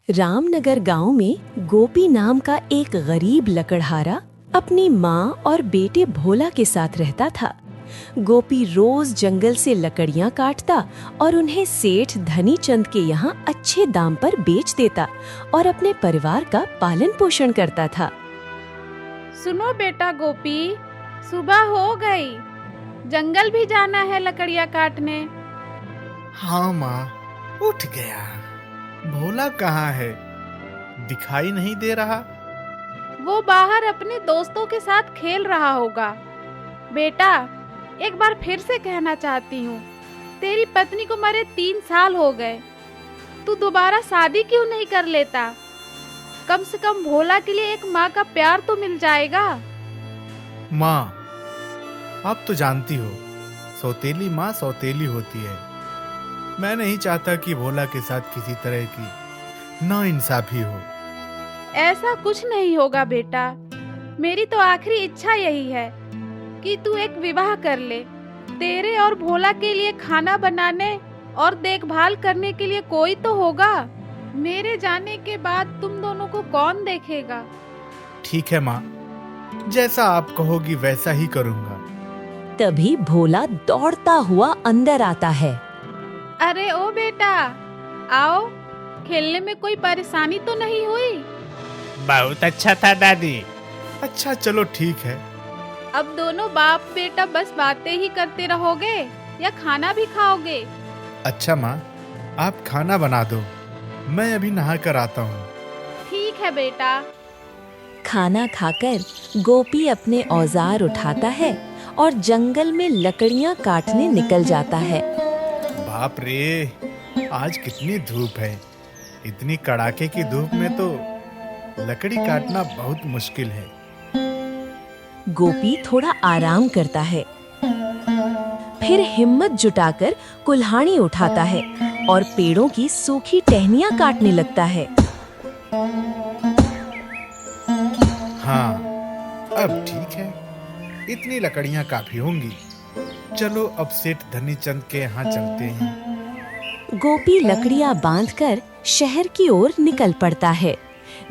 रामनगर गांव में गोपी नाम का एक गरीब लकड़हारा अपनी माँ और बेटे भोला के साथ रहता था। गोपी रोज जंगल से लकड़ियाँ काटता और उन्हें सेठ धनी चंद के यहाँ अच्छे दाम पर बेच देता और अपने परिवार का पालन पोषण करता था। सुनो बेटा गोपी, सुबह हो गई, जंगल भी जाना है लकड़ियाँ काटने। हाँ माँ, उठ गया। भोला कहाँ है? दिखाई नहीं दे रहा। वो बाहर अपने दोस्तों के साथ खेल रहा होगा। बेटा, एक बार फिर से कहना चाहती हूँ, तेरी पत्नी को मरे 3 साल हो गए। तू दोबारा शादी क्यों नहीं कर लेता? कम से कम भोला के लिए एक माँ का प्यार तो मिल जाएगा। माँ, आप तो जानती हो, सौतेली माँ सौतेली होती है। मैं नहीं चाहता कि भोला के साथ किसी तरह की नाइंसाफी हो। ऐसा कुछ नहीं होगा बेटा। मेरी तो आखिरी इच्छा यही है कि तू एक विवाह कर ले। तेरे और भोला के लिए खाना बनाने और देखभाल करने के लिए कोई तो होगा। मेरे जाने के बाद तुम दोनों को कौन देखेगा? ठीक है माँ, जैसा आप कहोगी वैसा ही करूँगा। तभी भोला दौड़ता हुआ अंदर आता है। अरे ओ बेटा, आओ, खेलने में कोई परेशानी तो नहीं हुई? बहुत अच्छा था दादी। अच्छा चलो ठीक है। अब दोनों बाप बेटा बस बातें ही करते रहोगे या खाना भी खाओगे? अच्छा माँ, आप खाना बना दो, मैं अभी नहा कर आता हूँ। ठीक है बेटा। खाना खाकर गोपी अपने औजार उठाता है और जंगल में लकड़ियाँ काटने निकल जाता है। बाप रे, आज कितनी धूप है। इतनी कड़ाके की धूप में तो लकड़ी काटना बहुत मुश्किल है। गोपी थोड़ा आराम करता है, फिर हिम्मत जुटाकर कुल्हाड़ी उठाता है और पेड़ों की सूखी टहनियाँ काटने लगता है। हाँ, अब ठीक है, इतनी लकड़ियाँ काफी होंगी। चलो अब सेठ धनी चंद के यहाँ चलते हैं। गोपी लकड़ियाँ बांधकर शहर की ओर निकल पड़ता है।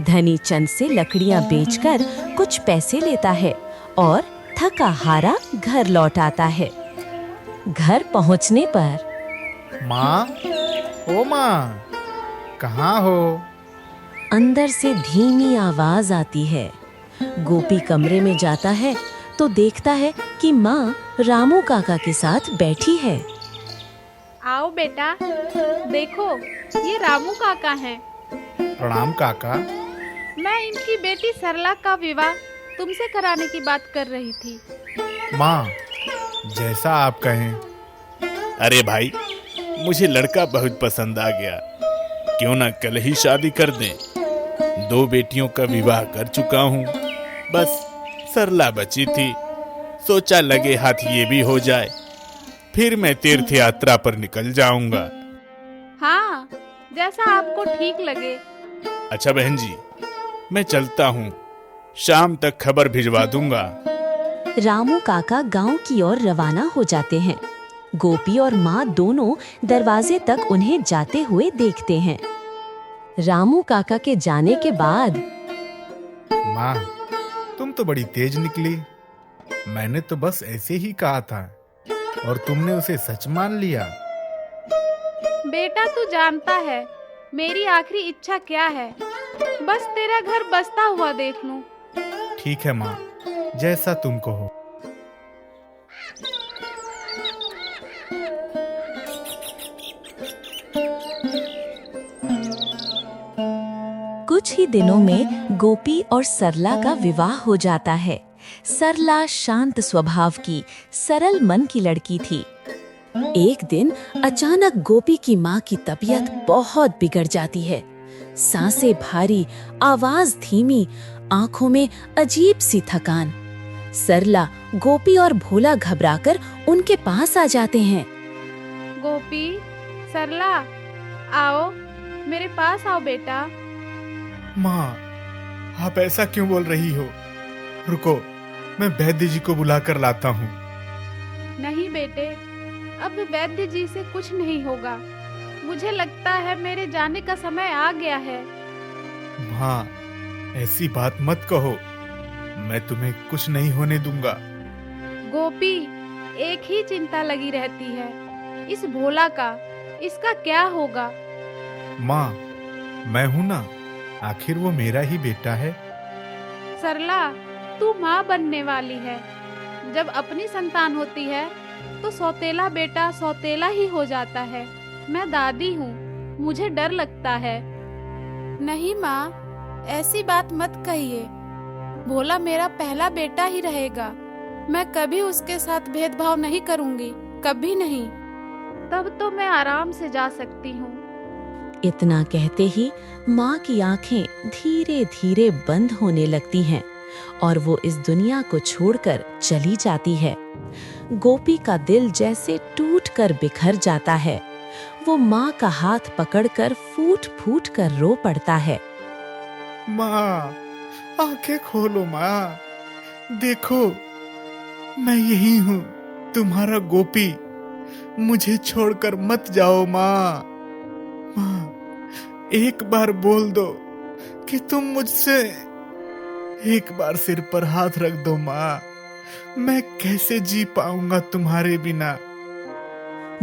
धनी चंद से लकड़ियाँ बेचकर कुछ पैसे लेता है और थका हारा घर लौट आता है। घर पहुँचने पर माँ, ओ माँ, कहाँ हो? अंदर से धीमी आवाज आती है। गोपी कमरे में जाता है तो देखता है कि माँ रामू काका के साथ बैठी है। आओ बेटा, देखो, ये रामू काका हैं। प्रणाम काका। मैं इनकी बेटी सरला का विवाह तुमसे कराने की बात कर रही थी। माँ, जैसा आप कहें। अरे भाई, मुझे लड़का बहुत पसंद आ गया। क्यों ना कल ही शादी कर दें। 2 बेटियों का विवाह कर चुका हूँ, बस सरला बची थी। सोचा लगे हाथ ये भी हो जाए, फिर मैं तीर्थ यात्रा पर निकल जाऊंगा। हाँ, जैसा आपको ठीक लगे। अच्छा बहन जी, मैं चलता हूँ, शाम तक खबर भिजवा दूंगा। रामू काका गांव की ओर रवाना हो जाते हैं। गोपी और माँ दोनों दरवाजे तक उन्हें जाते हुए देखते हैं। रामू काका के जाने के बाद माँ, तुम तो बड़ी तेज निकली। मैंने तो बस ऐसे ही कहा था और तुमने उसे सच मान लिया। बेटा, तू जानता है मेरी आखिरी इच्छा क्या है? बस तेरा घर बसता हुआ देख लूं। ठीक है माँ, जैसा तुम कहो। कुछ ही दिनों में गोपी और सरला का विवाह हो जाता है। सरला शांत स्वभाव की, सरल मन की लड़की थी। एक दिन अचानक गोपी की माँ की तबीयत बहुत बिगड़ जाती है। सांसें भारी, आवाज धीमी, आंखों में अजीब सी थकान। सरला, गोपी और भोला घबराकर उनके पास आ जाते हैं। गोपी, सरला, आओ, मेरे पास आओ बेटा। माँ, आप ऐसा क्यों बोल रही हो? रुको, मैं वैद्य जी को बुलाकर लाता हूँ। नहीं बेटे, अब वैद्य जी से कुछ नहीं होगा। मुझे लगता है मेरे जाने का समय आ गया है। माँ, ऐसी बात मत कहो। मैं तुम्हें कुछ नहीं होने दूंगा। गोपी, एक ही चिंता लगी रहती है, इस भोला का, इसका क्या होगा? माँ, मैं हूं ना, आखिर वो मेरा ही बेटा है। सरला, तू माँ बनने वाली है। जब अपनी संतान होती है तो सौतेला बेटा सौतेला ही हो जाता है। मैं दादी हूँ, मुझे डर लगता है। नहीं माँ, ऐसी बात मत कहिए। भोला मेरा पहला बेटा ही रहेगा। मैं कभी उसके साथ भेदभाव नहीं करूँगी, कभी नहीं। तब तो मैं आराम से जा सकती हूँ। इतना कहते ही माँ की आंखें धीरे धीरे बंद होने लगती हैं और वो इस दुनिया को छोड़कर चली जाती है। गोपी का दिल जैसे टूटकर बिखर जाता है। वो माँ का हाथ पकड़कर फूट फूट कर रो पड़ता है। माँ, आंखें खोलो माँ, देखो मैं यही हूँ, तुम्हारा गोपी। मुझे छोड़कर मत जाओ माँ। माँ, एक बार बोल दो कि तुम मुझसे, एक बार सिर पर हाथ रख दो माँ। मैं कैसे जी पाऊंगा तुम्हारे बिना।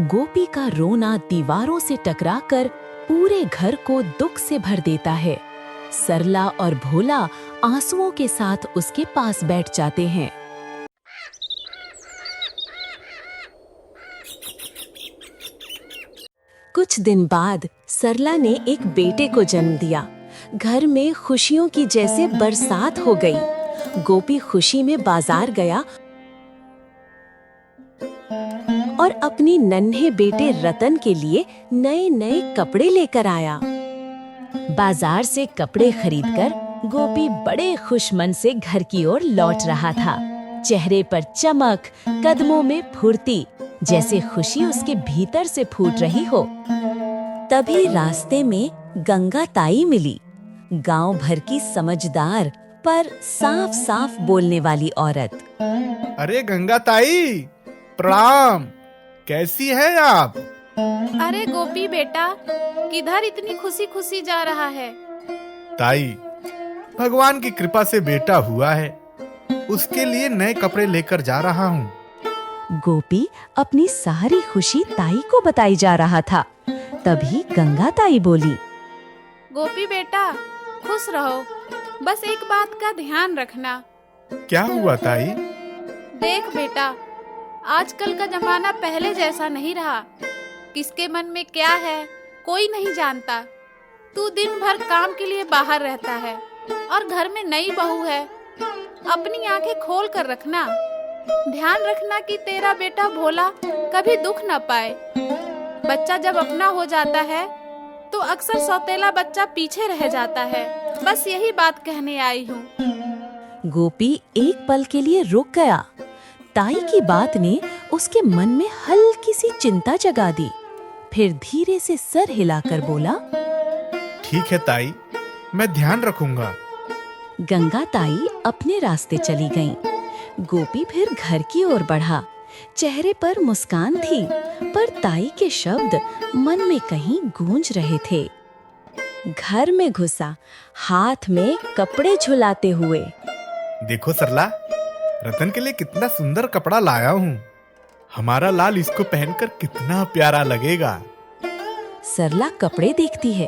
गोपी का रोना दीवारों से टकराकर पूरे घर को दुख से भर देता है। सरला और भोला आंसुओं के साथ उसके पास बैठ जाते हैं। कुछ दिन बाद सरला ने एक बेटे को जन्म दिया। घर में खुशियों की जैसे बरसात हो गई। गोपी खुशी में बाजार गया और अपनी नन्हे बेटे रतन के लिए नए नए कपड़े लेकर आया। बाजार से कपड़े खरीदकर गोपी बड़े खुश मन से घर की ओर लौट रहा था। चेहरे पर चमक, कदमों में फुर्ती, जैसे खुशी उसके भीतर से फूट रही हो। तभी रास्ते में गंगा ताई मिली, गांव भर की समझदार पर साफ साफ बोलने वाली औरत। अरे गंगा ताई, प्रणाम। कैसी है आप? अरे गोपी बेटा, किधर इतनी खुशी खुशी जा रहा है? ताई, भगवान की कृपा से बेटा हुआ है, उसके लिए नए कपड़े लेकर जा रहा हूँ। गोपी अपनी सारी खुशी ताई को बताई जा रहा था। तभी गंगा ताई बोली, गोपी बेटा, खुश रहो, बस एक बात का ध्यान रखना। क्या हुआ ताई? देख बेटा, आजकल का जमाना पहले जैसा नहीं रहा। किसके मन में क्या है कोई नहीं जानता। तू दिन भर काम के लिए बाहर रहता है और घर में नई बहू है। अपनी आंखें खोल कर रखना। ध्यान रखना कि तेरा बेटा भोला कभी दुख न पाए। बच्चा जब अपना हो जाता है तो अक्सर सौतेला बच्चा पीछे रह जाता है। बस यही बात कहने आई हूँ। गोपी एक पल के लिए रुक गया। ताई की बात ने उसके मन में हल्की सी चिंता जगा दी। फिर धीरे से सर हिलाकर बोला, ठीक है ताई, मैं ध्यान रखूंगा। गंगा ताई अपने रास्ते चली गईं। गोपी फिर घर की ओर बढ़ा। चेहरे पर मुस्कान थी, पर ताई के शब्द मन में कहीं गूंज रहे थे। घर में घुसा, हाथ में कपड़े झुलाते हुए। देखो सरला, रतन के लिए कितना सुंदर कपड़ा लाया हूँ। हमारा लाल इसको पहनकर कितना प्यारा लगेगा। सरला कपड़े देखती है,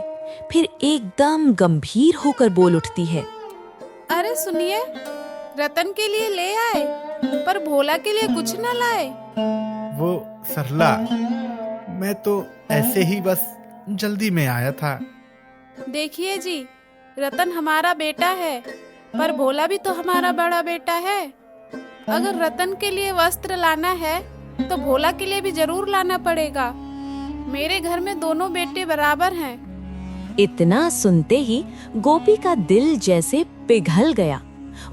फिर एकदम गंभीर होकर बोल उठती है, अरे सुनिए, रतन के लिए ले आए पर भोला के लिए कुछ न लाए। वो सरला, मैं तो ऐसे ही बस जल्दी में आया था। देखिए जी, रतन हमारा बेटा है, पर भोला भी तो हमारा बड़ा बेटा है। अगर रतन के लिए वस्त्र लाना है तो भोला के लिए भी जरूर लाना पड़ेगा। मेरे घर में दोनों बेटे बराबर हैं। इतना सुनते ही गोपी का दिल जैसे पिघल गया।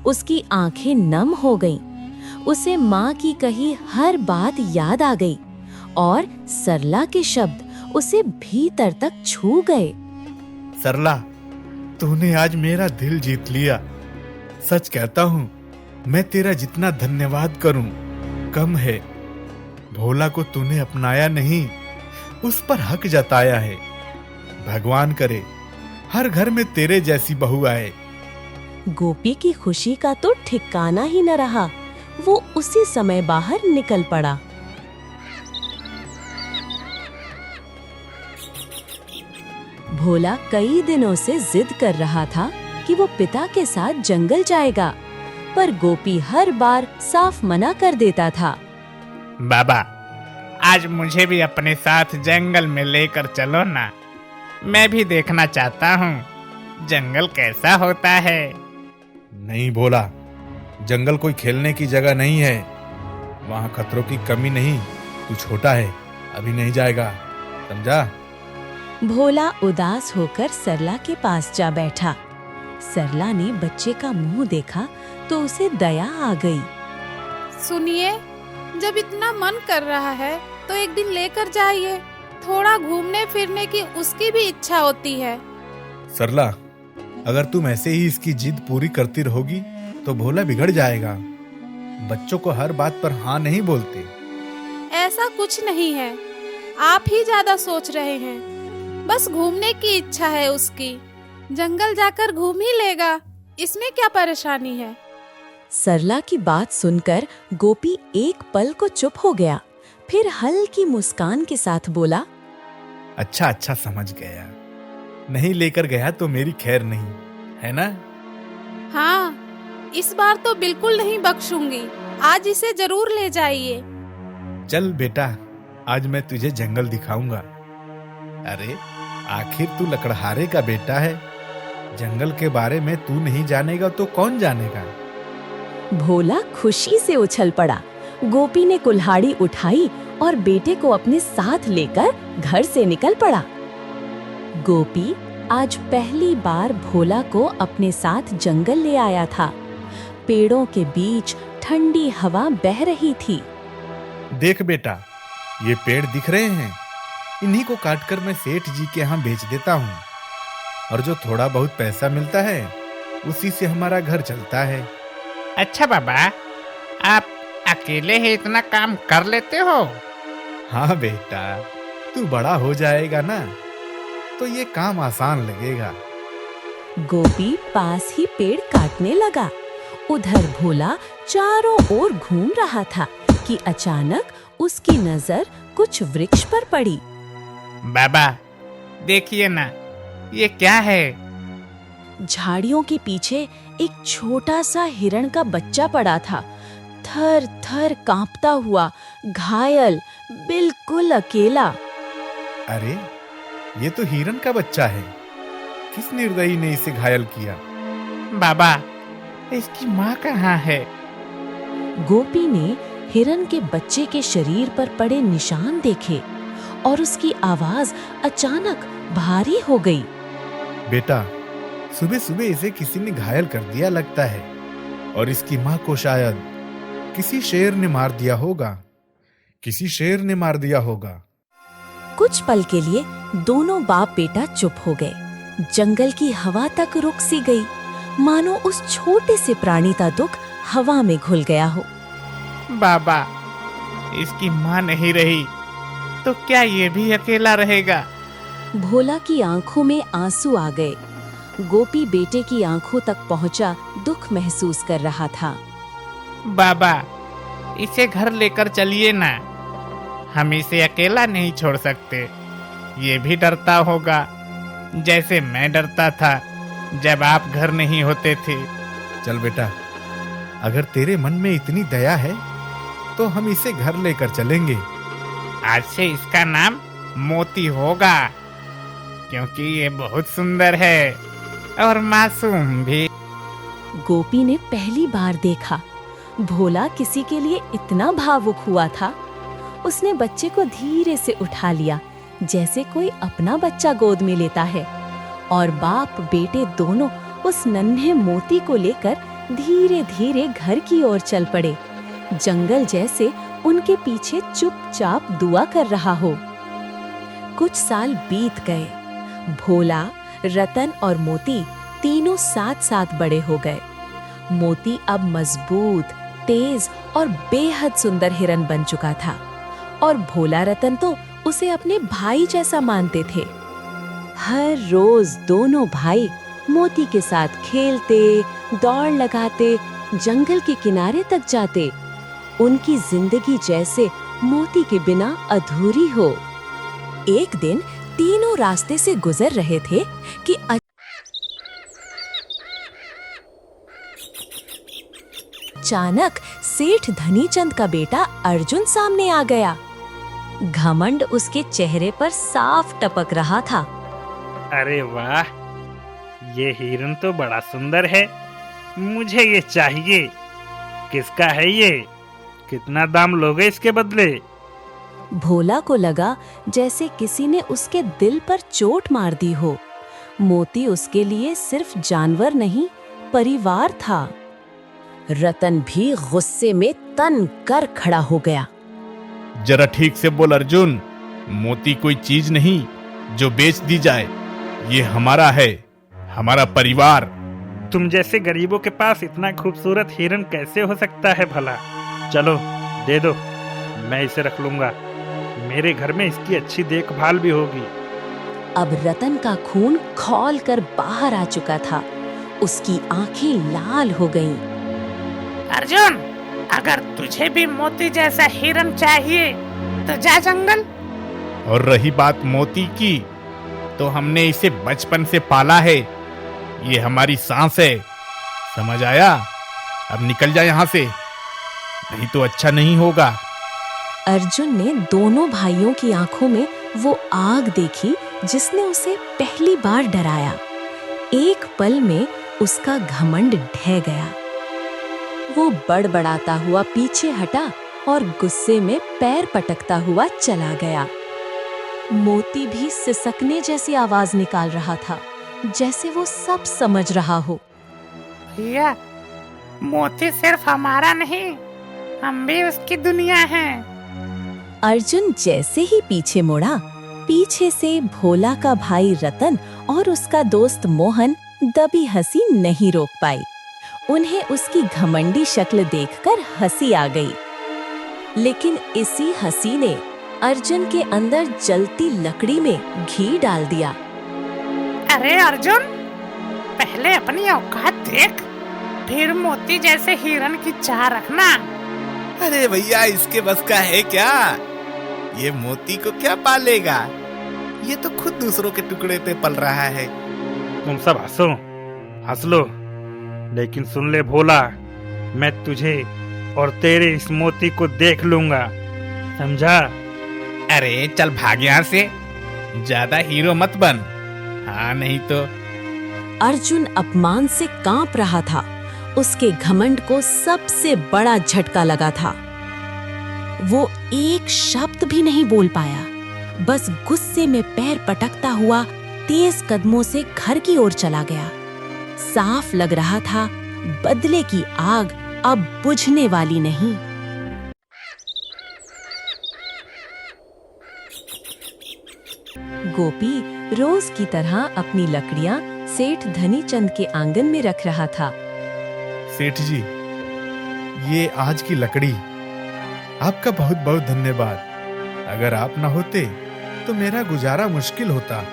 उसकी आंखें नम हो गईं। उसे माँ की कही हर बात याद आ गई और सरला के शब्द उसे भीतर तक छू गए। सरला, तूने आज मेरा दिल जीत लिया। सच कहता हूँ, मैं तेरा जितना धन्यवाद करूं कम है। भोला को तूने अपनाया नहीं, उस पर हक जताया है। भगवान करे हर घर में तेरे जैसी बहू आए। गोपी की खुशी का तो ठिकाना ही न रहा। वो उसी समय बाहर निकल पड़ा। भोला कई दिनों से जिद कर रहा था कि वो पिता के साथ जंगल जाएगा, पर गोपी हर बार साफ मना कर देता था। बाबा, आज मुझे भी अपने साथ जंगल में लेकर चलो ना। मैं भी देखना चाहता हूँ जंगल कैसा होता है। नहीं भोला, जंगल कोई खेलने की जगह नहीं है। वहाँ खतरों की कमी नहीं। तू छोटा है, अभी नहीं जाएगा, समझा? भोला उदास होकर सरला के पास जा बैठा। सरला ने बच्चे का मुंह देखा तो उसे दया आ गई। सुनिए, जब इतना मन कर रहा है तो एक दिन लेकर जाइए। थोड़ा घूमने फिरने की उसकी भी इच्छा होती है। सरला, अगर तुम ऐसे ही इसकी जिद पूरी करती रहोगी तो भोला बिगड़ जाएगा। बच्चों को हर बात पर हाँ नहीं बोलते। ऐसा कुछ नहीं है, आप ही ज्यादा सोच रहे हैं। बस घूमने की इच्छा है उसकी, जंगल जाकर घूम ही लेगा, इसमें क्या परेशानी है। सरला की बात सुनकर गोपी एक पल को चुप हो गया, फिर हल्की मुस्कान के साथ बोला, अच्छा अच्छा, समझ गया। नहीं लेकर गया तो मेरी खैर नहीं, है ना? हाँ, इस बार तो बिल्कुल नहीं बख्शूंगी। आज इसे जरूर ले जाइए। चल बेटा, आज मैं तुझे जंगल दिखाऊंगा। अरे, आखिर तू लकड़हारे का बेटा है। जंगल के बारे में तू नहीं जानेगा तो कौन जानेगा? भोला खुशी से उछल पड़ा। गोपी ने कुल्हाड़ी उठाई और बेटे को अपने साथ लेकर घर से निकल पड़ा। गोपी आज पहली बार भोला को अपने साथ जंगल ले आया था। पेड़ों के बीच ठंडी हवा बह रही थी। देख बेटा, ये पेड़ दिख रहे हैं, इन्हीं को काटकर मैं सेठ जी के यहाँ बेच देता हूँ, और जो थोड़ा बहुत पैसा मिलता है उसी से हमारा घर चलता है। अच्छा बाबा, आप अकेले ही इतना काम कर लेते हो? हाँ बेटा, तू बड़ा हो जाएगा ना तो ये काम आसान लगेगा। गोपी पास ही पेड़ काटने लगा। उधर भोला चारों ओर घूम रहा था कि अचानक उसकी नजर कुछ वृक्ष पर पड़ी। बाबा, देखिए ना, ये क्या है? झाड़ियों के पीछे एक छोटा सा हिरण का बच्चा पड़ा था, थर थर कांपता हुआ, घायल, बिल्कुल अकेला। अरे, ये तो हिरन का बच्चा है। किस निर्दयी ने इसे घायल किया? बाबा, इसकी माँ कहाँ है? गोपी ने हिरन के बच्चे के शरीर पर पड़े निशान देखे और उसकी आवाज अचानक भारी हो गई। बेटा, सुबह सुबह इसे किसी ने घायल कर दिया लगता है, और इसकी माँ को शायद किसी शेर ने मार दिया होगा। किसी शेर ने मार दिया होगा। कुछ पल के लिए दोनों बाप बेटा चुप हो गए। जंगल की हवा तक रुक सी गई, मानो उस छोटे से प्राणी का दुख हवा में घुल गया हो। बाबा, इसकी माँ नहीं रही तो क्या ये भी अकेला रहेगा? भोला की आंखों में आंसू आ गए। गोपी बेटे की आंखों तक पहुंचा दुख महसूस कर रहा था। बाबा, इसे घर लेकर चलिए ना, हम इसे अकेला नहीं छोड़ सकते। ये भी डरता होगा जैसे मैं डरता था जब आप घर नहीं होते थे। चल बेटा, अगर तेरे मन में इतनी दया है तो हम इसे घर लेकर चलेंगे। आज से इसका नाम मोती होगा, क्योंकि ये बहुत सुंदर है और मासूम भी। गोपी ने पहली बार देखा भोला किसी के लिए इतना भावुक हुआ था। उसने बच्चे को धीरे से उठा लिया, जैसे कोई अपना बच्चा गोद में लेता है, और बाप बेटे दोनों उस नन्हे मोती को लेकर धीरे धीरे घर की ओर चल पड़े, जंगल जैसे उनके पीछे चुपचाप दुआ कर रहा हो। कुछ साल बीत गए। भोला, रतन और मोती तीनों साथ साथ बड़े हो गए। मोती अब मजबूत, तेज और बेहद सुंदर हिरन बन चुका था, और भोला रतन तो उसे अपने भाई जैसा मानते थे। हर रोज दोनों भाई मोती के साथ खेलते, दौड़ लगाते, जंगल के किनारे तक जाते। उनकी जिंदगी जैसे मोती के बिना अधूरी हो। एक दिन तीनों रास्ते से गुजर रहे थे कि अचानक सेठ धनीचंद का बेटा अर्जुन सामने आ गया। घमंड उसके चेहरे पर साफ टपक रहा था। अरे वाह, ये हिरन तो बड़ा सुंदर है, मुझे ये चाहिए। किसका है ये? कितना दाम लोगे इसके बदले? भोला को लगा जैसे किसी ने उसके दिल पर चोट मार दी हो। मोती उसके लिए सिर्फ जानवर नहीं, परिवार था। रतन भी गुस्से में तन कर खड़ा हो गया। जरा ठीक से बोल अर्जुन, मोती कोई चीज नहीं जो बेच दी जाए। ये हमारा है, हमारा परिवार। तुम जैसे गरीबों के पास इतना खूबसूरत हिरन कैसे हो सकता है भला? चलो दे दो, मैं इसे रख लूंगा। मेरे घर में इसकी अच्छी देखभाल भी होगी। अब रतन का खून खौल कर बाहर आ चुका था। उसकी आंखें लाल हो गईं। अर्जुन, अगर तुझे भी मोती जैसा हिरन चाहिए तो जा जंगल। और रही बात मोती की, तो हमने इसे बचपन से पाला है। ये हमारी सांस है, समझ आया? अब निकल जा यहाँ से, नहीं तो अच्छा नहीं होगा। अर्जुन ने दोनों भाइयों की आंखों में वो आग देखी जिसने उसे पहली बार डराया। एक पल में उसका घमंड ढह गया। वो बड़बड़ाता हुआ पीछे हटा और गुस्से में पैर पटकता हुआ चला गया। मोती भी सिसकने जैसी आवाज निकाल रहा था, जैसे वो सब समझ रहा हो। भैया, मोती सिर्फ हमारा नहीं, हम भी उसकी दुनिया हैं। अर्जुन जैसे ही पीछे मुड़ा, पीछे से भोला का भाई रतन और उसका दोस्त मोहन दबी हंसी नहीं रोक पाई। उन्हें उसकी घमंडी शक्ल देखकर हंसी आ गई। लेकिन इसी हंसी ने अर्जुन के अंदर जलती लकड़ी में घी डाल दिया। अरे अर्जुन, पहले अपनी औकात देख, फिर मोती जैसे हिरन की चाह रखना। अरे भैया, इसके बस का है क्या? ये मोती को क्या पालेगा? ये तो खुद दूसरों के टुकड़े पे पल रहा है। तुम सब हंसो, हंस लो, लेकिन सुन ले भोला, मैं तुझे और तेरे इस मोती को देख लूंगा, समझा? अरे चल भाग यहाँ से, ज्यादा हीरो मत बन, हाँ नहीं तो। अर्जुन अपमान से कांप रहा था। उसके घमंड को सबसे बड़ा झटका लगा था। वो एक शब्द भी नहीं बोल पाया, बस गुस्से में पैर पटकता हुआ तेज कदमों से घर की ओर चला गया। साफ लग रहा था बदले की आग अब बुझने वाली नहीं। गोपी रोज की तरह अपनी लकड़ियां सेठ धनीचंद के आंगन में रख रहा था। सेठ जी, ये आज की लकड़ी, आपका बहुत बहुत धन्यवाद। अगर आप ना होते तो मेरा गुजारा मुश्किल होता।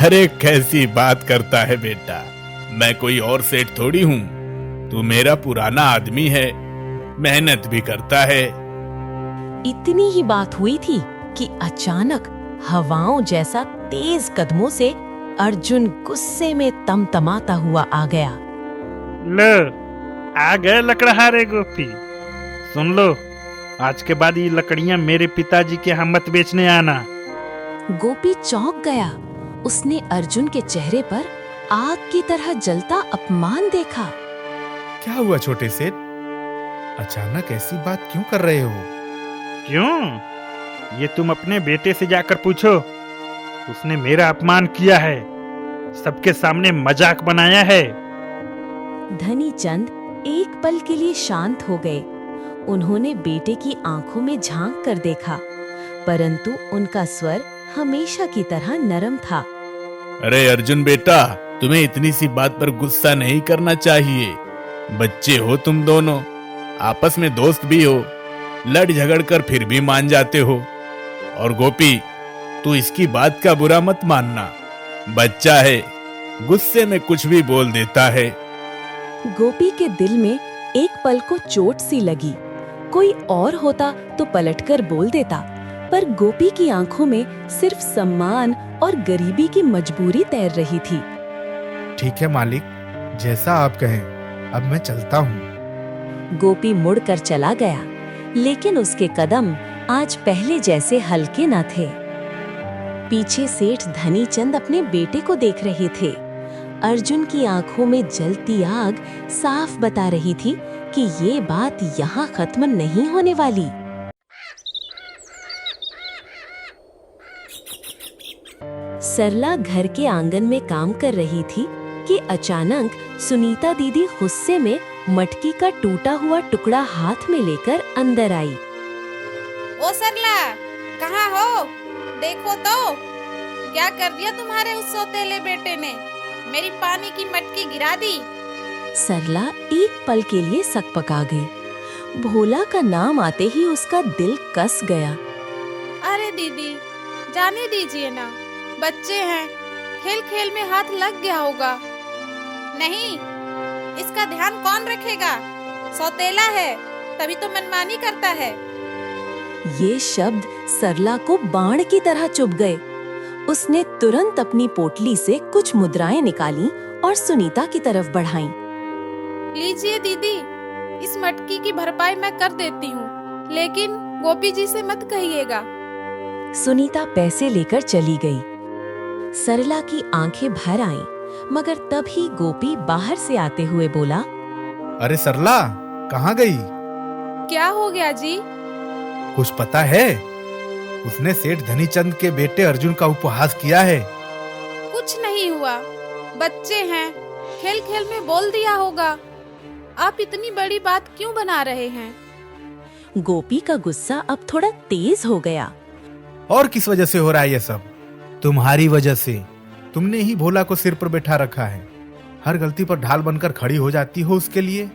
अरे कैसी बात करता है बेटा, मैं कोई और सेठ थोड़ी हूँ। तू मेरा पुराना आदमी है, मेहनत भी करता है। इतनी ही बात हुई थी कि अचानक हवाओं जैसा तेज कदमों से अर्जुन गुस्से में तमतमाता हुआ आ गया। लो, आ गए लकड़हारे गोपी। सुन लो, आज के बाद ये लकड़ियां मेरे पिताजी के यहाँ मत बेचने आना। गोपी चौंक गया। उसने अर्जुन के चेहरे पर आग की तरह जलता अपमान देखा। क्या हुआ छोटे सेठ, अचानक ऐसी बात क्यों कर रहे हो? क्यों? ये तुम अपने बेटे से जाकर पूछो। उसने मेरा अपमान किया है, सबके सामने मजाक बनाया है। धनीचंद एक पल के लिए शांत हो गए। उन्होंने बेटे की आंखों में झांक कर देखा, परंतु उनका स्वर हमेशा की तरह नरम था। अरे अर्जुन बेटा, तुम्हें इतनी सी बात पर गुस्सा नहीं करना चाहिए। बच्चे हो तुम दोनों, आपस में दोस्त भी हो, लड़ झगड़ कर फिर भी मान जाते हो। और गोपी, तू इसकी बात का बुरा मत मानना। बच्चा है, गुस्से में कुछ भी बोल देता है। गोपी के दिल में एक पल को चोट सी लगी। कोई और होता तो पलटकर बोल देता, पर गोपी की आंखों में सिर्फ सम्मान और गरीबी की मजबूरी तैर रही थी। ठीक है मालिक, जैसा आप कहें, अब मैं चलता हूँ। गोपी मुड़कर चला गया, लेकिन उसके कदम आज पहले जैसे हल्के न थे। पीछे सेठ धनीचंद अपने बेटे को देख रहे थे। अर्जुन की आंखों में जलती आग साफ बता रही थी कि ये बात यहाँ खत्म नहीं होने वाली। सरला घर के आंगन में काम कर रही थी कि अचानक सुनीता दीदी गुस्से में मटकी का टूटा हुआ टुकड़ा हाथ में लेकर अंदर आई। ओ सरला, कहाँ हो? देखो तो क्या कर दिया तुम्हारे उस सौतेले बेटे ने। मेरी पानी की मटकी गिरा दी। सरला एक पल के लिए सकपका गई। भोला का नाम आते ही उसका दिल कस गया। अरे दीदी, जाने दीजिए ना, बच्चे हैं, खेल खेल में हाथ लग गया होगा। नहीं, इसका ध्यान कौन रखेगा? सौतेला है, तभी तो मनमानी करता है। ये शब्द सरला को बाण की तरह चुभ गए। उसने तुरंत अपनी पोटली से कुछ मुद्राएं निकाली और सुनीता की तरफ बढ़ाईं। लीजिए दीदी, इस मटकी की भरपाई मैं कर देती हूँ, लेकिन गोपी जी से मत कहिएगा। सुनीता पैसे लेकर चली गई। सरला की आंखें भर आईं, मगर तभी गोपी बाहर से आते हुए बोला, अरे सरला, कहाँ गई? क्या हो गया जी? कुछ पता है? उसने सेठ धनीचंद के बेटे अर्जुन का उपहास किया है। कुछ नहीं हुआ, बच्चे हैं, खेल खेल में बोल दिया होगा। आप इतनी बड़ी बात क्यों बना रहे हैं? गोपी का गुस्सा अब थोड़ा तेज हो गया। और किस वजह से हो रहा है ये सब? तुम्हारी वजह से। तुमने ही भोला को सिर पर बैठा रखा है। हर गलती पर ढाल बनकर खड़ी हो जाती हो उसके लिए।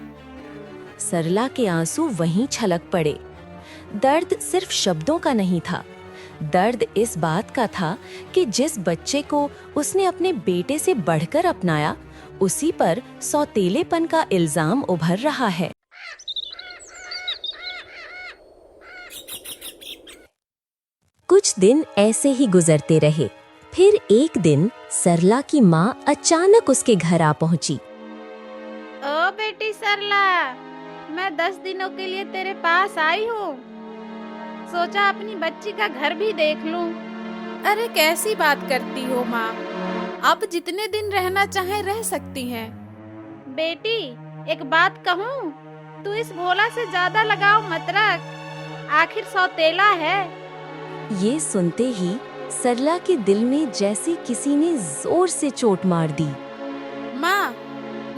सरला के आंसू वहीं छलक पड़े। दर्द सिर्फ शब्दों का नहीं था, दर्द इस बात का था कि जिस बच्चे को उसने अपने बेटे से बढ़कर अपनाया, उसी पर सौतेलेपन का इल्जाम उभर रहा है। कुछ दिन ऐसे ही गुजरते रहे। फिर एक दिन सरला की माँ अचानक उसके घर आ पहुंची। ओ बेटी सरला, मैं 10 दिनों के लिए तेरे पास आई हूँ। सोचा अपनी बच्ची का घर भी देख लूं। अरे कैसी बात करती हो माँ, आप जितने दिन रहना चाहे रह सकती हैं। बेटी, एक बात कहूँ, तू इस भोला से ज्यादा लगाव मत रख, आखिर सौतेला है। ये सुनते ही सरला के दिल में जैसे किसी ने जोर से चोट मार दी। माँ,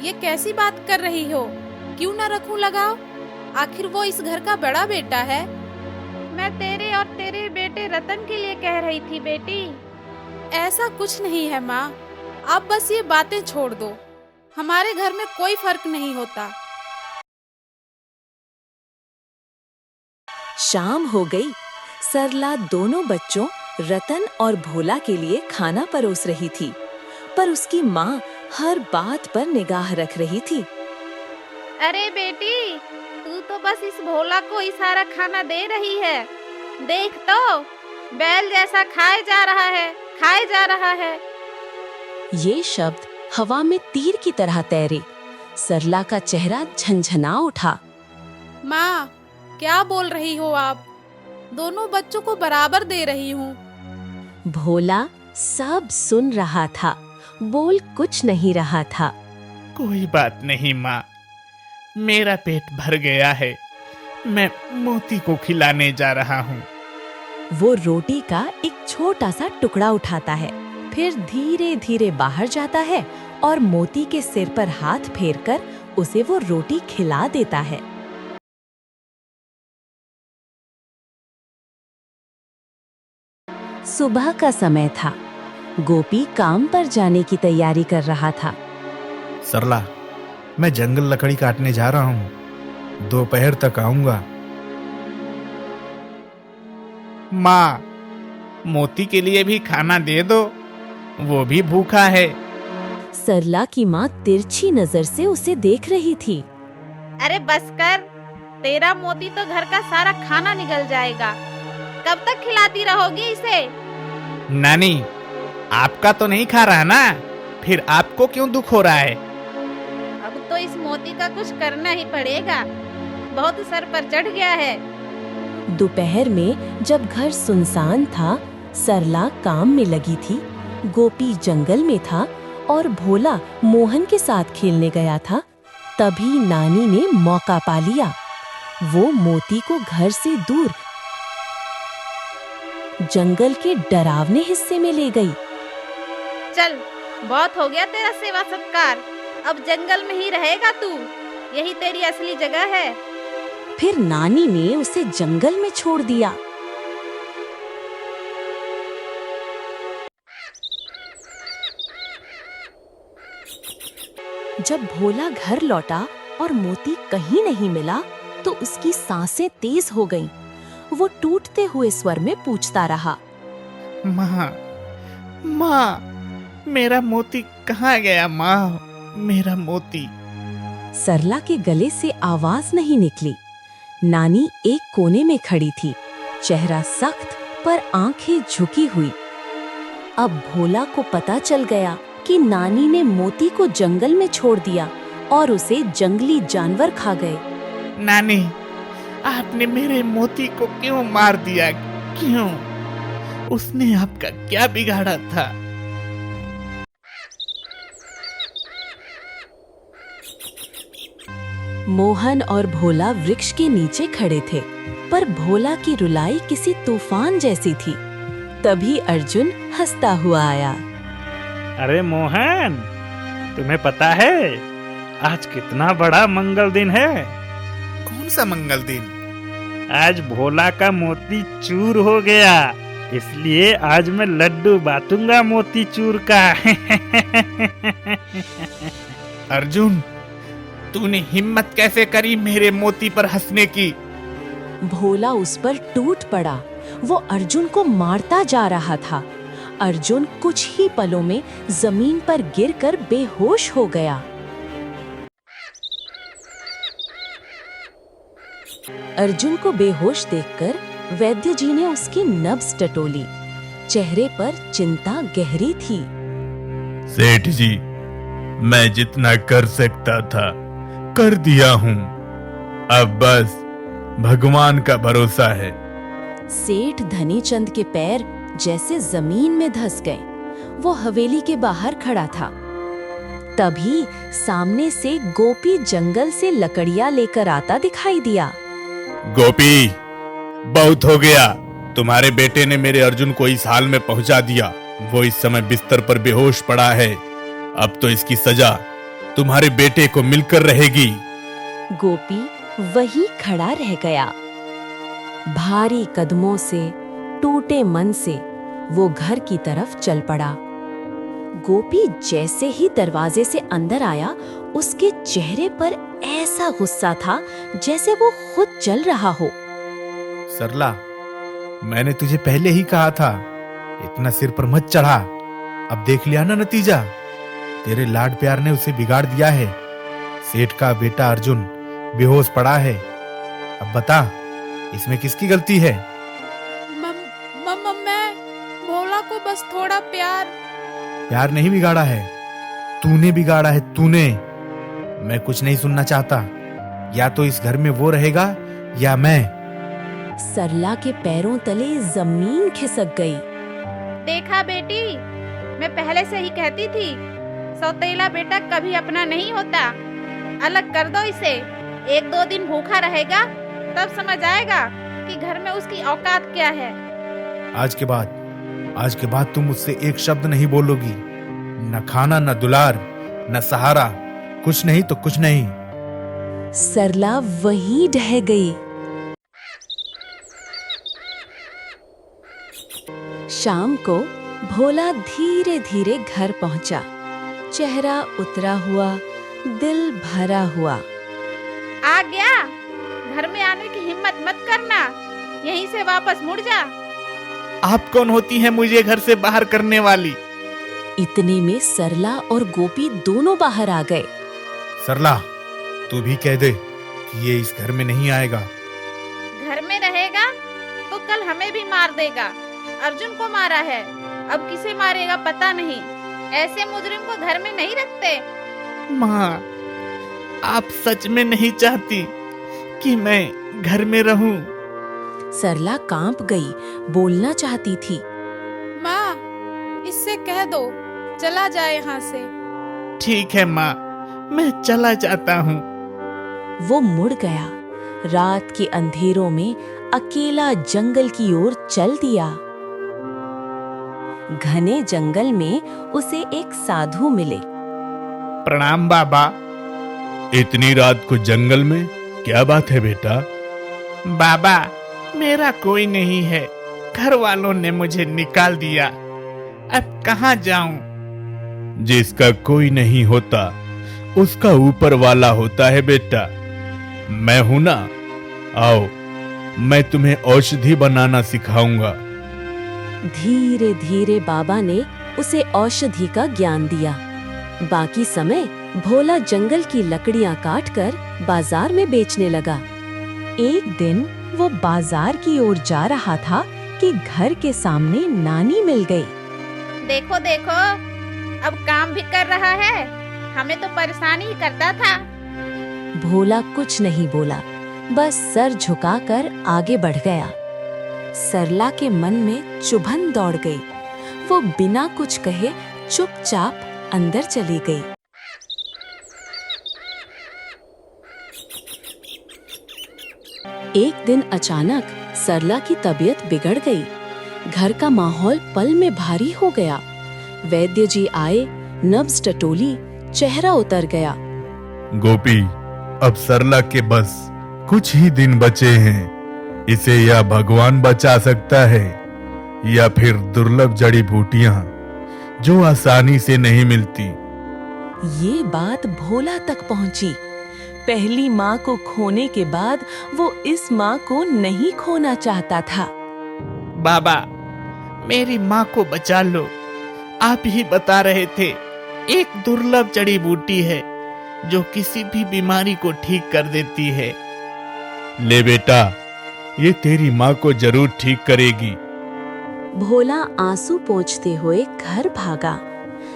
ये कैसी बात कर रही हो? क्यों ना रखूं लगाव? आखिर वो इस घर का बड़ा बेटा है। मैं तेरे और तेरे बेटे रतन के लिए कह रही थी बेटी। ऐसा कुछ नहीं है माँ, आप बस ये बातें छोड़ दो। हमारे घर में कोई फर्क नहीं होता। शाम हो गई। सरला दोनों बच्चों रतन और भोला के लिए खाना परोस रही थी, पर उसकी माँ हर बात पर निगाह रख रही थी। अरे बेटी, तू तो बस इस भोला को ही सारा खाना दे रही है। देख तो, बैल जैसा खाए जा रहा है, खाए जा रहा है। ये शब्द हवा में तीर की तरह तैरे। सरला का चेहरा झंझना उठा। माँ, क्या बोल रही हो आप? दोनों बच्चों को बराबर दे रही हूँ। भोला सब सुन रहा था, बोल कुछ नहीं रहा था। कोई बात नहीं माँ, मेरा पेट भर गया है, मैं मोती को खिलाने जा रहा हूँ। वो रोटी का एक छोटा सा टुकड़ा उठाता है, फिर धीरे धीरे बाहर जाता है और मोती के सिर पर हाथ फेरकर उसे वो रोटी खिला देता है। सुबह का समय था। गोपी काम पर जाने की तैयारी कर रहा था। सरला, मैं जंगल लकड़ी काटने जा रहा हूँ। दोपहर तक आऊंगा। माँ, मोती के लिए भी खाना दे दो, वो भी भूखा है। सरला की माँ तिरछी नजर से उसे देख रही थी। अरे बस कर, तेरा मोती तो घर का सारा खाना निगल जाएगा। कब तक खिलाती रहोगी इसे? नानी, आपका तो नहीं खा रहा ना, फिर आपको क्यों दुख हो रहा है? अब तो इस मोती का कुछ करना ही पड़ेगा, बहुत सर पर चढ़ गया है। दोपहर में जब घर सुनसान था, सरला काम में लगी थी, गोपी जंगल में था और भोला मोहन के साथ खेलने गया था। तभी नानी ने मौका पा लिया। वो मोती को घर से दूर जंगल के डरावने हिस्से में ले गई। चल, बहुत हो गया तेरा सेवा सत्कार, अब जंगल में ही रहेगा तू, यही तेरी असली जगह है। फिर नानी ने उसे जंगल में छोड़ दिया। जब भोला घर लौटा और मोती कहीं नहीं मिला, तो उसकी सांसें तेज हो गईं। वो टूटते हुए स्वर में पूछता रहा, माँ, माँ, मेरा मोती कहाँ गया माँ, मेरा मोती? सरला के गले से आवाज नहीं निकली। नानी एक कोने में खड़ी थी, चेहरा सख्त पर आंखें झुकी हुई। अब भोला को पता चल गया कि नानी ने मोती को जंगल में छोड़ दिया और उसे जंगली जानवर खा गए। नानी, आपने मेरे मोती को क्यों मार दिया? क्यों? उसने आपका क्या बिगाड़ा था? मोहन और भोला वृक्ष के नीचे खड़े थे, पर भोला की रुलाई किसी तूफान जैसी थी। तभी अर्जुन हंसता हुआ आया। अरे मोहन, तुम्हें पता है आज कितना बड़ा मंगल दिन है? कौन सा मंगल दिन? आज भोला का मोती चूर हो गया, इसलिए आज मैं लड्डू बांटूंगा मोती चूर का। अर्जुन, तूने हिम्मत कैसे करी मेरे मोती पर हंसने की? भोला उस पर टूट पड़ा। वो अर्जुन को मारता जा रहा था। अर्जुन कुछ ही पलों में जमीन पर गिरकर बेहोश हो गया। अर्जुन को बेहोश देखकर वैद्य जी ने उसकी नब्ज टटोली। चेहरे पर चिंता गहरी थी। सेठ जी, मैं जितना कर सकता था कर दिया हूँ, अब बस भगवान का भरोसा है। सेठ धनीचंद के पैर जैसे जमीन में धंस गए। वो हवेली के बाहर खड़ा था। तभी सामने से गोपी जंगल से लकड़ियां लेकर आता दिखाई दिया। गोपी, बहुत हो गया। तुम्हारे बेटे ने मेरे अर्जुन को इस हाल में पहुंचा दिया। वो इस समय बिस्तर पर बेहोश पड़ा है। अब तो इसकी सजा तुम्हारे बेटे को मिलकर रहेगी। गोपी वहीं खड़ा रह गया। भारी कदमों से, टूटे मन से वो घर की तरफ चल पड़ा। गोपी जैसे ही दरवाजे से अंदर आया, उसके चेहरे पर ऐसा गुस्सा था जैसे वो खुद जल रहा हो। सरला, मैंने तुझे पहले ही कहा था, इतना सिर पर मत चढ़ा। अब देख लिया ना नतीजा, तेरे लाड प्यार ने उसे बिगाड़ दिया है। सेठ का बेटा अर्जुन बेहोश पड़ा है। अब बता, इसमें किसकी गलती है? मैं भोला को बस थोड़ा प्यार नहीं बिगाड़ा है, तूने बिगाड़ा है, तूने। मैं कुछ नहीं सुनना चाहता। या तो इस घर में वो रहेगा या मैं। सरला के पैरों तले जमीन खिसक गई। देखा बेटी, मैं पहले से ही कहती थी, सौतेला बेटा कभी अपना नहीं होता। अलग कर दो इसे, 1-2 दिन भूखा रहेगा, तब समझ आएगा कि घर में उसकी औकात क्या है। आज के बाद तुम मुझसे एक शब्द नहीं बोलोगी। न खाना, न दुलार, न सहारा, कुछ नहीं तो कुछ नहीं। सरला वहीं ढह गई। शाम को भोला धीरे धीरे घर पहुंचा। चेहरा उतरा हुआ, दिल भरा हुआ। आ गया? घर में आने की हिम्मत मत करना, यहीं से वापस मुड़ जा। आप कौन होती हैं मुझे घर से बाहर करने वाली? इतने में सरला और गोपी दोनों बाहर आ गए। सरला, तू भी कह दे कि ये इस घर में नहीं आएगा। घर में रहेगा तो कल हमें भी मार देगा। अर्जुन को मारा है, अब किसे मारेगा पता नहीं। ऐसे मुजरिम को घर में नहीं रखते। माँ, आप सच में नहीं चाहती कि मैं घर में रहूं? सरला कांप गई, बोलना चाहती थी। माँ, इससे कह दो चला जाए यहाँ से। ठीक है माँ, मैं चला जाता हूँ। वो मुड़ गया, रात के अंधेरों में अकेला जंगल की ओर चल दिया। घने जंगल में उसे एक साधु मिले। प्रणाम बाबा। इतनी रात को जंगल में क्या बात है बेटा? बाबा, मेरा कोई नहीं है। घर वालों ने मुझे निकाल दिया। अब कहाँ जाऊं? जिसका कोई नहीं होता उसका ऊपर वाला होता है बेटा। मैं हूं ना, आओ मैं तुम्हें औषधि बनाना सिखाऊंगा। धीरे धीरे बाबा ने उसे औषधि का ज्ञान दिया। बाकी समय भोला जंगल की लकड़ियां काटकर बाजार में बेचने लगा। एक दिन वो बाजार की ओर जा रहा था कि घर के सामने नानी मिल गई। देखो देखो, अब काम भी कर रहा है। हमें तो परेशान ही करता था। भोला कुछ नहीं बोला, बस सर झुकाकर आगे बढ़ गया। सरला के मन में चुभन दौड़ गई। वो बिना कुछ कहे चुपचाप अंदर चली गई। एक दिन अचानक सरला की तबीयत बिगड़ गई। घर का माहौल पल में भारी हो गया। वैद्य जी आए, नब्ज टटोली, चेहरा उतर गया। गोपी, अब सरला के बस कुछ ही दिन बचे हैं। इसे या भगवान बचा सकता है या फिर दुर्लभ जड़ी बूटियां जो आसानी से नहीं मिलती। ये बात भोला तक पहुंची। पहली माँ को खोने के बाद वो इस माँ को नहीं खोना चाहता था। बाबा, मेरी माँ को बचा लो। आप ही बता रहे थे एक दुर्लभ जड़ी बूटी है जो किसी भी बीमारी को ठीक कर देती है। ले बेटा, ये तेरी माँ को जरूर ठीक करेगी। भोला आंसू पोंछते हुए घर भागा।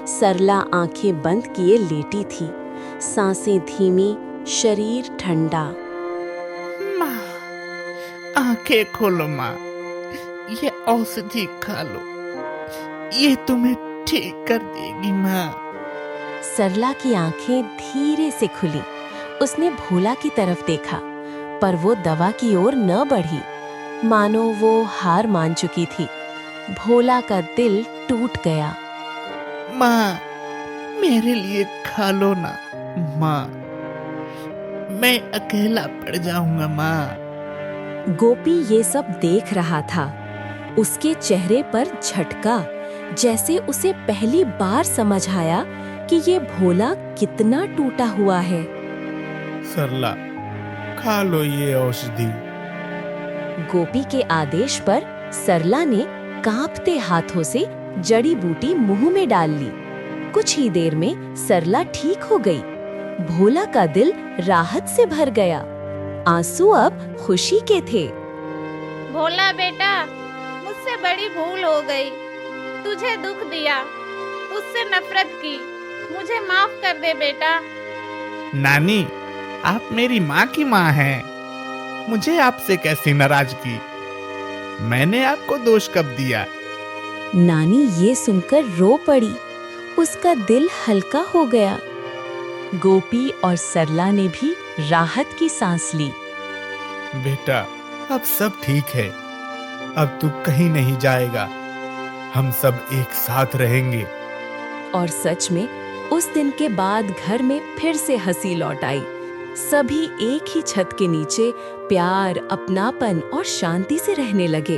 सरला आंखें बंद किए लेटी थी, सांसें धीमी, शरीर ठंडा। माँ, आंखें खोलो माँ, ये औषधि खा लो, ये तुम्हें ठीक कर देगी माँ। सरला की आंखें धीरे से खुली। उसने भोला की तरफ देखा, पर वो दवा की ओर न बढ़ी, मानो वो हार मान चुकी थी। भोला का दिल टूट गया। माँ, मेरे लिए खा लो ना माँ, मैं अकेला पड़ जाऊंगा माँ। गोपी ये सब देख रहा था। उसके चेहरे पर झटका, जैसे उसे पहली बार समझ आया कि ये भोला कितना टूटा हुआ है। सरला, खा लो ये औषधि। गोपी के आदेश पर सरला ने कांपते हाथों से जड़ी बूटी मुंह में डाल ली। कुछ ही देर में सरला ठीक हो गई। भोला का दिल राहत से भर गया। आंसू अब खुशी के थे। भोला बेटा, मुझसे बड़ी भूल हो गई। तुझे दुख दिया, उससे नफरत की। मुझे माफ कर दे बेटा। नानी, आप मेरी माँ की माँ हैं। मुझे आपसे कैसी नाराजगी? मैंने आपको दोष कब दिया? नानी ये सुनकर रो पड़ी। उसका दिल हल्का हो गया। गोपी और सरला ने भी राहत की सांस ली। बेटा, अब सब ठीक है। अब तू कहीं नहीं जाएगा। हम सब एक साथ रहेंगे। और सच में उस दिन के बाद घर में फिर से हंसी लौट आई। सभी एक ही छत के नीचे प्यार, अपनापन और शांति से रहने लगे।